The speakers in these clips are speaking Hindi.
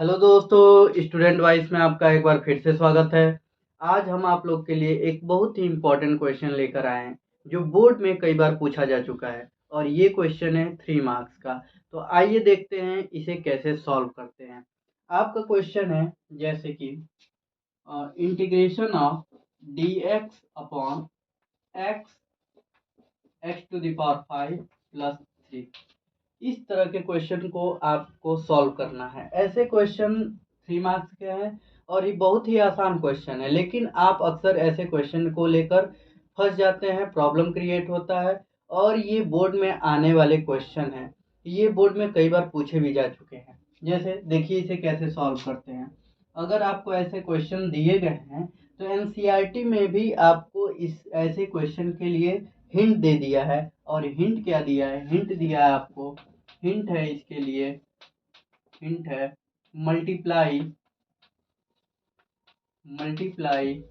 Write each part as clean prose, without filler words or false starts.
हेलो दोस्तों, स्टूडेंट वाइस में आपका एक बार फिर से स्वागत है। आज हम आप लोग के लिए एक बहुत ही इम्पोर्टेंट क्वेश्चन लेकर आए हैं जो बोर्ड में कई बार पूछा जा चुका है और ये क्वेश्चन है 3 मार्क्स का। तो आइए देखते हैं इसे कैसे सॉल्व करते हैं। आपका क्वेश्चन है जैसे कि integration of d x upon x x to the power 5 plus 3। इस तरह के क्वेश्चन को आपको सॉल्व करना है। ऐसे क्वेश्चन 3 मार्क्स के हैं और ये बहुत ही आसान क्वेश्चन है, लेकिन आप अक्सर ऐसे क्वेश्चन को लेकर फंस जाते हैं, प्रॉब्लम क्रिएट होता है और ये बोर्ड में आने वाले क्वेश्चन हैं। ये बोर्ड में कई बार पूछे भी जा चुके हैं। जैसे देखिए इसे कैसे सॉल्व करते हैं। अगर आपको ऐसे क्वेश्चन दिए गए हैं तो एनसीईआरटी में भी आपको इस ऐसे क्वेश्चन के लिए हिंट दे दिया है। और हिंट क्या दिया है? हिंट दिया है आपको, हिंट है इसके लिए, हिंट है multiply multiply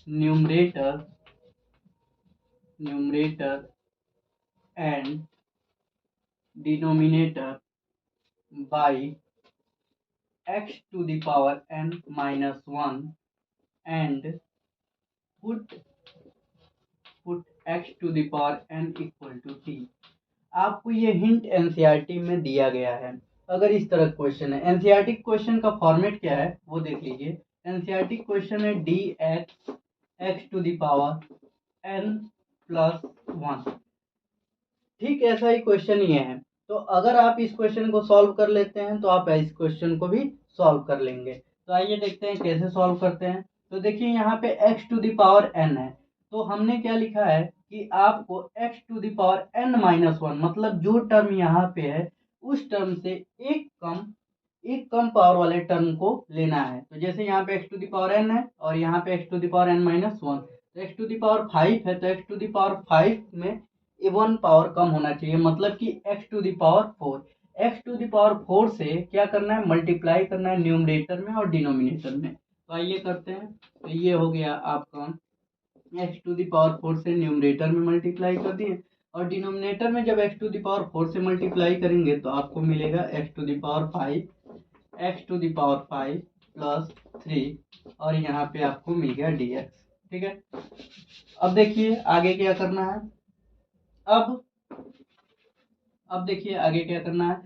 numerator and denominator by x to the power n minus 1 and put x to the power n equal to t। आपको ये हिंट एनसीईआरटी में दिया गया है। अगर इस तरह क्वेश्चन है, एनसीईआरटी क्वेश्चन का फॉर्मेट क्या है वो देख लीजिए। एनसीईआरटी क्वेश्चन है d x to the power n plus 1। ठीक ऐसा ही क्वेश्चन ये है। तो अगर आप इस क्वेश्चन को सॉल्व कर लेते हैं तो आप इस क्वेश्चन को भी सॉल्व कर लेंगे। तो आइए देखते हैं कैसे सॉल्व करते हैं। तो देखिए यहाँ पे x to the power n है, तो हमने क्या लिखा है कि आपको x to the power n minus 1, मतलब जो टर्म यहाँ पे है उस टर्म से एक कम पावर वाले टर्म को लेना है। तो जैसे यहाँ पे x to the power n है और यहाँ पे x to the power n minus 1, तो x टू द पावर 5 है, तो x टू द पावर 5 में 1 पावर कम होना चाहिए, मतलब कि x to the power 4। x to the power 4 से क्या करना है? मल्टीप्लाई करना है न्यूमरेटर में और डिनोमिनेटर में। तो आइए करते हैं। तो ये हो गया आपका x टू द पावर 4 से न्यूमरेटर में मल्टीप्लाई कर दिए और डिनोमिनेटर में जब x टू द पावर 4 से मल्टीप्लाई करेंगे तो आपको मिलेगा x to the power 5, x to the power 5 plus 3 और यहाँ पे आपको मिल गया dx। ठीक है, अब देखिए आगे क्या करना है। अब देखिए आगे क्या करना है।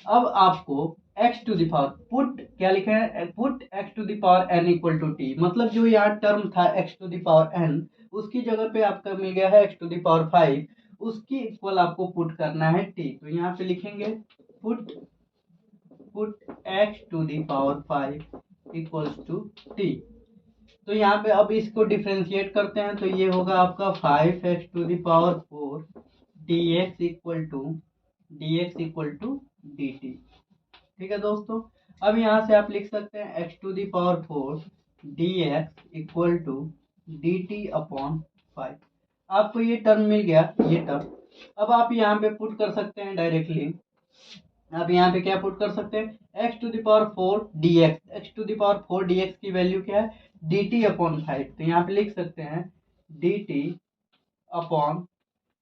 अब आपको x to the power put क्या लिखा है? Put x to the power n equal to t, मतलब जो यहाँ टर्म था x to the power n उसकी जगह पे आपका मिल गया है x टू द पावर 5, उसकी इक्वल आपको पुट करना है t। तो यहाँ पे लिखेंगे put x to the power 5 equals to t। तो यहाँ पे अब इसको डिफ्रेंशिएट करते हैं तो ये होगा आपका 5x to the power 4 dx equal to dt। ठीक है दोस्तों, अब यहाँ से आप लिख सकते हैं x to the power 4 dx equal to dt upon 5। आपको ये टर्म मिल गया, ये टर्म। अब आप यहाँ पे पुट कर सकते हैं डायरेक्टली। आप यहाँ पे क्या पुट कर सकते हैं? x to the power 4 dx, x to the power 4 dx की वैल्यू क्या है? dt upon 5। तो यहाँ पे लिख सकते हैं dt अपॉन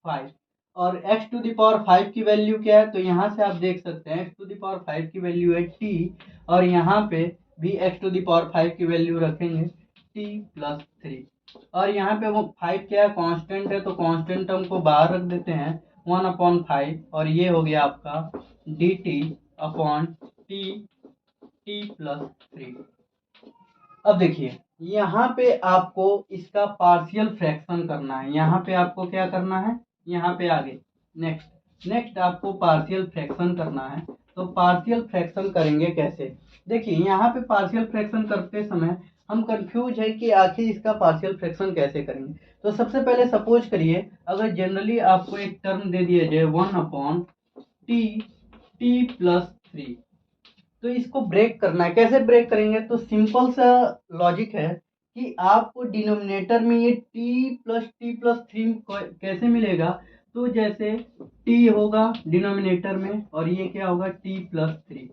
5। और x टू द पावर 5 की वैल्यू क्या है? तो यहाँ से आप देख सकते हैं x टू द पावर 5 की वैल्यू है t और यहाँ पे भी x टू द पावर 5 की वैल्यू रखेंगे t प्लस 3। और यहाँ पे वो 5 क्या है? कांस्टेंट है, तो कांस्टेंट टर्म को बाहर रख देते हैं 1/5 और ये हो गया आपका dt अपॉन t प्लस 3। अब देखिए यहाँ पे आपको इसका पार्शियल फ्रैक्शन करना है। यहाँ पे आपको क्या करना है? यहाँ पे आगे नेक्स्ट आपको पार्शियल फ्रैक्शन करना है। तो पार्शियल फ्रैक्शन करेंगे कैसे? देखिए यहाँ पे पार्शियल फ्रैक्शन करते समय हम कंफ्यूज है कि आखिर इसका पार्शियल फ्रैक्शन कैसे करेंगे। तो सबसे पहले सपोज करिए अगर जनरली आपको एक टर्म दे दिया जाए 1/t प्लस 3, तो इसको ब्रेक करना है। कैसे ब्रेक करेंगे? तो सिंपल सा लॉजिक है कि आपको डिनोमिनेटर में ये t प्लस 3 कैसे मिलेगा? तो जैसे t होगा डिनोमिनेटर में और ये क्या होगा? t plus 3।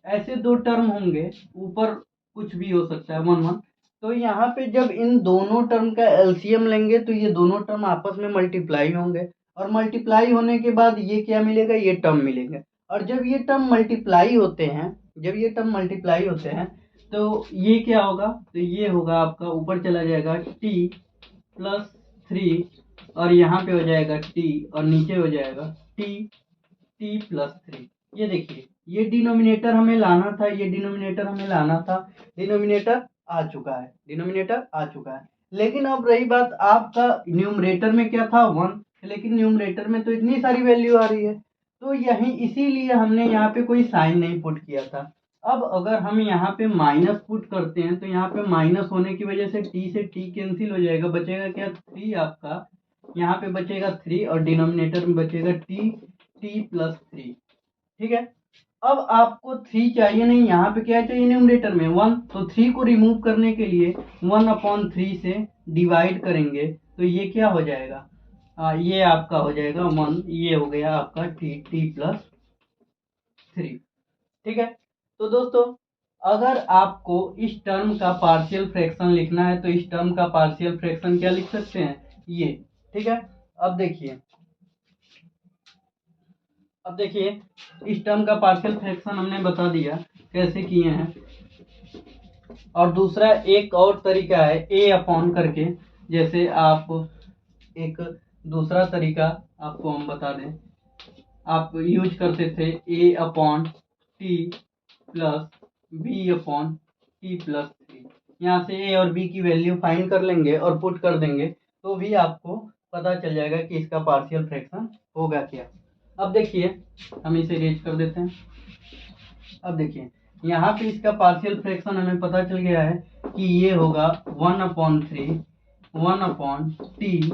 ऐसे दो टर्म होंगे, ऊपर कुछ भी हो सकता है 1 1। तो यहाँ पे जब इन दोनों टर्म का एलसीएम लेंगे तो ये दोनों टर्म आपस में मल्टीप्लाई होंगे और मल्टीप्लाई होने के बाद ये क्या मिलेगा? ये टर्म मिलेगा। और जब ये टर्म मल्टीप्लाई होते हैं जब ये टर्म मल्टीप्लाई होते हैं तो ये क्या होगा, तो ये होगा आपका ऊपर चला जाएगा t प्लस 3 और यहाँ पे हो जाएगा t और नीचे हो जाएगा t प्लस 3। ये देखिए ये डिनोमिनेटर हमें लाना था, ये डिनोमिनेटर हमें लाना था, डिनोमिनेटर आ चुका है, डिनोमिनेटर आ चुका है। लेकिन अब रही बात आपका न्यूमरेटर में क्या था 1, लेकिन न्यूमरेटर में तो इतनी सारी वैल्यू आ रही है, तो यही इसीलिए हमने यहाँ पे कोई साइन नहीं पुट किया था। अब अगर हम यहाँ पे माइनस पुट करते हैं तो यहाँ पे माइनस होने की वजह से t से t कैंसिल हो जाएगा, बचेगा क्या 3 आपका, यहाँ पे बचेगा 3 और डिनोमिनेटर में बचेगा t प्लस 3। ठीक है, अब आपको 3 चाहिए नहीं, यहाँ पे क्या चाहिए न्यूमरेटर में 1, तो 3 को रिमूव करने के लिए 1/3 से डिवाइड करेंगे तो ये क्या हो जाएगा, ये आपका हो जाएगा 1, ये हो गया आपका t प्लस 3। ठीक है, तो दोस्तों अगर आपको इस टर्म का पार्शियल फ्रैक्शन लिखना है तो इस टर्म का पार्शियल फ्रैक्शन क्या लिख सकते हैं, ये। ठीक है, अब देखिए इस टर्म का पार्शियल फ्रैक्शन हमने बता दिया कैसे किए हैं। और दूसरा एक और तरीका है a अपॉन करके, जैसे आप एक दूसरा तरीका आपको हम बता दें, आप यूज करते थे a upon t plus b upon t plus 3। यहाँ से a और b की वैल्यू फाइंड कर लेंगे और पुट कर देंगे तो भी आपको पता चल जाएगा कि इसका पार्शियल फ्रैक्शन होगा क्या। अब देखिए हम इसे रेज कर देते हैं। अब देखिए यहाँ पे इसका पार्शियल फ्रैक्शन हमें पता चल गया है कि ये होगा 1/3 1/t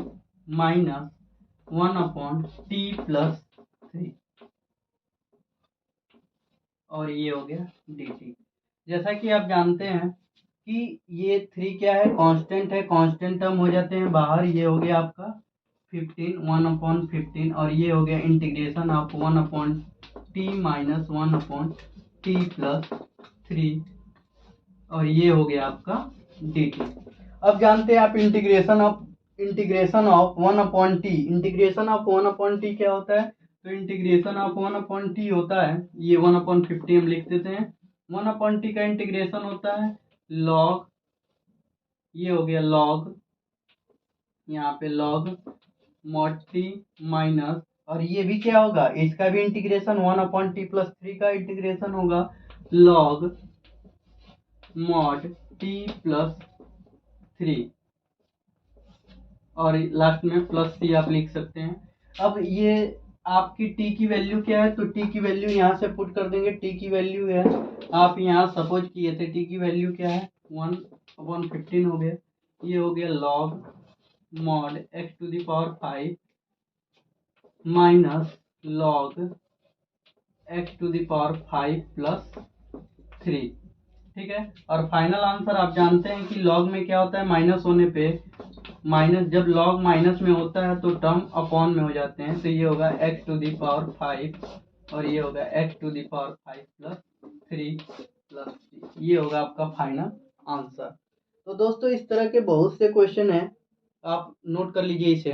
माइनस 1/t प्लस 3 और ये हो गया dt। जैसा कि आप जानते हैं कि ये 3 क्या है, कांस्टेंट है, कांस्टेंट टर्म हो जाते हैं बाहर, ये हो गया आपका 1/15 और ये हो गया integration of 1/t minus 1/t plus 3 और ये हो गया आपका dt। अब जानते हैं आप integration of 1/t, integration of 1/t क्या होता है, तो इंटीग्रेशन ऑफ 1/t होता है, ये 1/50 हम लिख देते हैं। 1/t का इंटीग्रेशन होता है log, ये हो गया log, यहाँ पे log mod t माइनस, और ये भी क्या होगा, इसका भी इंटीग्रेशन 1/t प्लस 3 का इंटीग्रेशन होगा log mod t प्लस 3 और लास्ट में प्लस सी आप लिख सकते हैं। अब ये आपकी t की वैल्यू क्या है, तो t की वैल्यू यहाँ से पुट कर देंगे। t की वैल्यू है, आप यहाँ सपोज किए थे t की वैल्यू क्या है 1/15 हो गया, ये हो गया log mod x⁵ minus log x⁵ plus 3। ठीक है, और फाइनल आंसर आप जानते हैं कि log में क्या होता है, माइनस होने पे माइनस, जब log माइनस में होता है तो टर्म अपॉन में हो जाते हैं, तो ये होगा x⁵ और ये होगा x⁵ प्लस 3 प्लस 3, ये होगा आपका फाइनल आंसर। तो दोस्तों इस तरह के बहुत से क्वेश्चन हैं, आप नोट कर लीजिए इसे।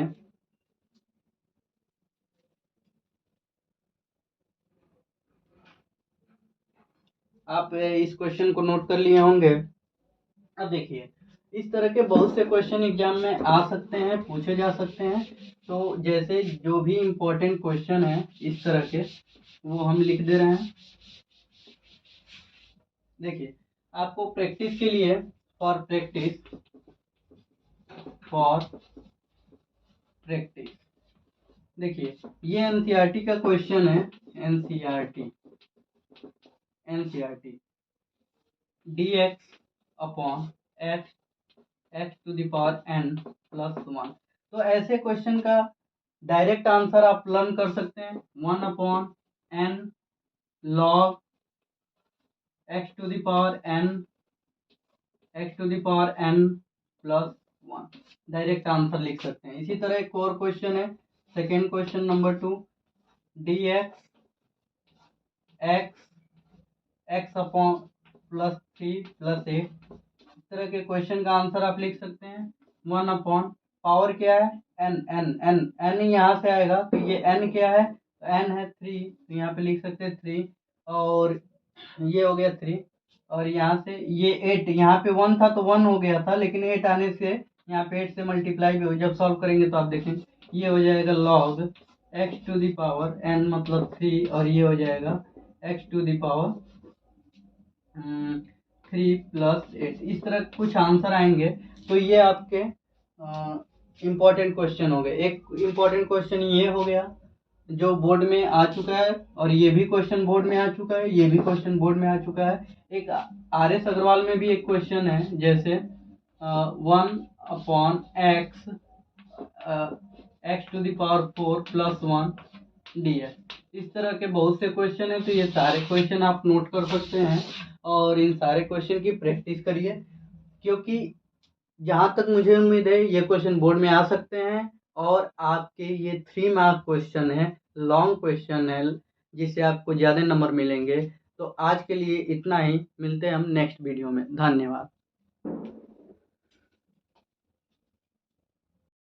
आप इस क्वेश्चन को नोट कर लिए होंगे। अब देखिए इस तरह के बहुत से क्वेश्चन एग्जाम में आ सकते हैं, पूछे जा सकते हैं। तो जैसे जो भी इम्पोर्टेंट क्वेश्चन है इस तरह के वो हम लिख दे रहे हैं। देखिए आपको प्रैक्टिस के लिए फॉर प्रैक्टिस देखिए ये एनसीईआरटी का क्वेश्चन है, NCERT dx upon x⁴n plus 1। तो ऐसे क्वेश्चन का डायरेक्ट आंसर आप लर्न कर सकते हैं 1/n log x⁴n plus 1, direct answer लिख सकते हैं। इसी तरह एक और क्वेश्चन है, second question number 2, dx x upon plus 3 plus 8। इस तरह के क्वेश्चन का आंसर आप लिख सकते हैं 1/, पावर क्या है n यहाँ से आएगा तो ये n क्या है, तो n है 3, तो यहाँ पे लिख सकते हैं 3 और ये हो गया 3, और यहाँ से ये 8, यहाँ पे 1 था तो 1 हो गया था, लेकिन 8 आने से यहाँ पे 8 से मल्टीप्लाई भी हो, जब सॉल्व करेंगे तो आप देखें ये हो जाएगा log x to the power n मतलब 3, और ये हो जाएगा x to the power 3 plus 8। इस तरह कुछ आंसर आएंगे। तो ये आपके इम्पोर्टेंट क्वेश्चन हो गए। एक इम्पोर्टेंट क्वेश्चन ये हो गया जो बोर्ड में आ चुका है, और ये भी क्वेश्चन बोर्ड में आ चुका है, ये भी क्वेश्चन बोर्ड में आ चुका है। एक RS अग्रवाल में भी एक क्वेश्चन है, जैसे 1/x x to the power 4 plus 1 dx। इस तरह के बहुत से क्वेश्चन है, तो ये सारे क्वेश्चन आप नोट कर सकते हैं और इन सारे क्वेश्चन की प्रैक्टिस करिए, क्योंकि जहाँ तक मुझे उम्मीद है ये क्वेश्चन बोर्ड में आ सकते हैं। और आपके ये 3 मार्क क्वेश्चन है, लॉन्ग क्वेश्चन है, जिससे आपको ज़्यादा नंबर मिलेंगे। तो आज के लिए इतना ही, मिलते हैं हम नेक्स्ट वीडियो में। धन्यवाद।